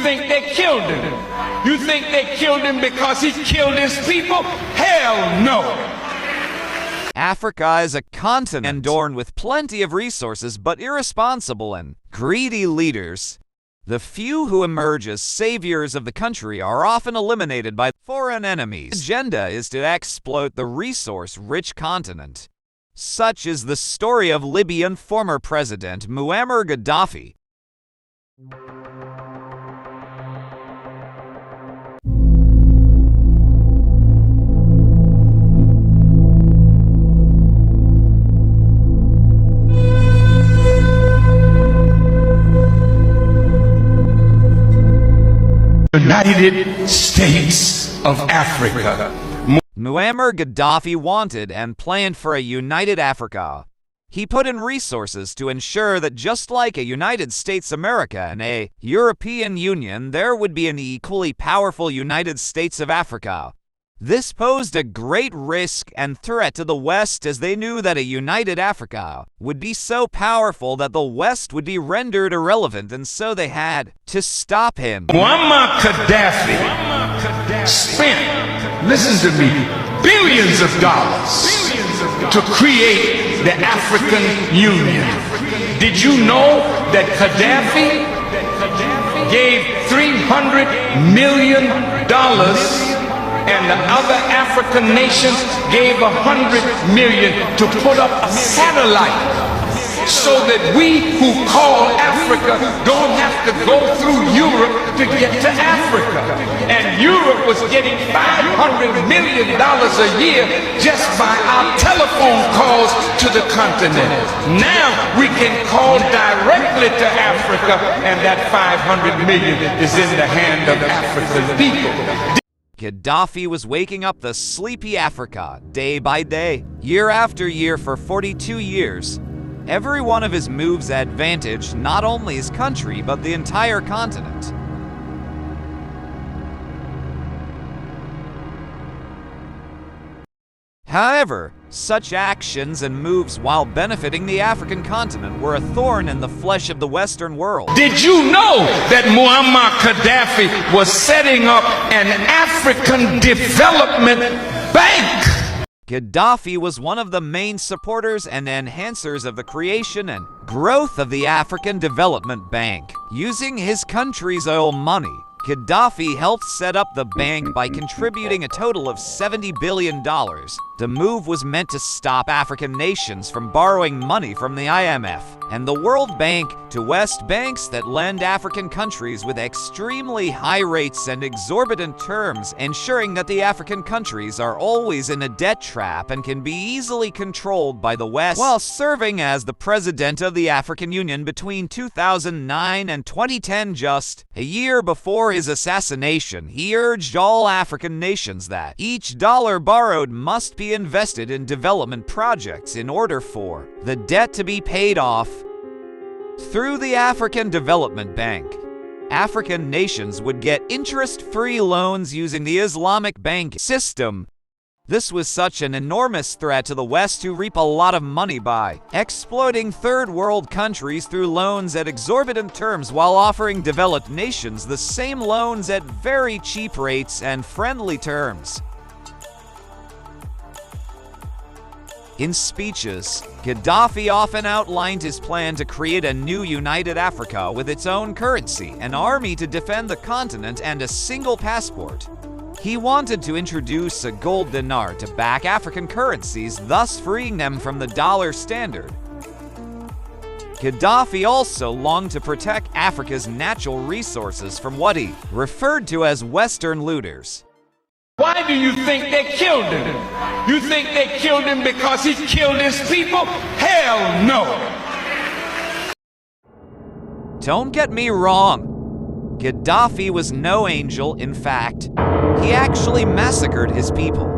think they killed him? You think they killed him because he killed his people? Hell no! Africa is a continent adorned with plenty of resources but irresponsible and greedy leaders. The few who emerge as saviors of the country are often eliminated by foreign enemies. The agenda is to exploit the resource-rich continent. Such is the story of Libyan former President Muammar Gaddafi. United States of Africa. Muammar Gaddafi wanted and planned for a united Africa. He put in resources to ensure that just like a United States America and a European Union, there would be an equally powerful United States of Africa. This posed a great risk and threat to the West, as they knew that a united Africa would be so powerful that the West would be rendered irrelevant, and so they had to stop him. Muammar Gaddafi spent, listen to me, billions of dollars to create the African Union. Did you know that Gaddafi gave $300 million and the other African nations gave $100 million to put up a satellite so that we who call Africa don't have to go through Europe to get to Africa? And Europe was getting $500 million a year just by our telephone calls to the continent. Now we can call directly to Africa, and that $500 million is in the hand of African people. Gaddafi was waking up the sleepy Africa day by day, year after year for 42 years. Every one of his moves advantaged not only his country but the entire continent. However, such actions and moves, while benefiting the African continent, were a thorn in the flesh of the Western world. Did you know that Muammar Gaddafi was setting up an African development bank? Gaddafi was one of the main supporters and enhancers of the creation and growth of the African Development Bank. Using his country's oil money, Gaddafi helped set up the bank by contributing a total of $70 billion. The move was meant to stop African nations from borrowing money from the IMF and the World Bank to West banks that lend African countries with extremely high rates and exorbitant terms, ensuring that the African countries are always in a debt trap and can be easily controlled by the West. While serving as the president of the African Union between 2009 and 2010, just a year before his assassination, he urged all African nations that each dollar borrowed must be invested in development projects in order for the debt to be paid off. Through the African Development Bank, African nations would get interest-free loans using the Islamic banking system. This was such an enormous threat to the West, who reap a lot of money by exploiting third world countries through loans at exorbitant terms while offering developed nations the same loans at very cheap rates and friendly terms. In speeches, Gaddafi often outlined his plan to create a new united Africa with its own currency, an army to defend the continent, and a single passport. He wanted to introduce a gold dinar to back African currencies, thus freeing them from the dollar standard. Gaddafi also longed to protect Africa's natural resources from what he referred to as Western looters. Why do you think they killed him? You think they killed him because he killed his people? Hell no! Don't get me wrong. Gaddafi was no angel. In fact, he actually massacred his people.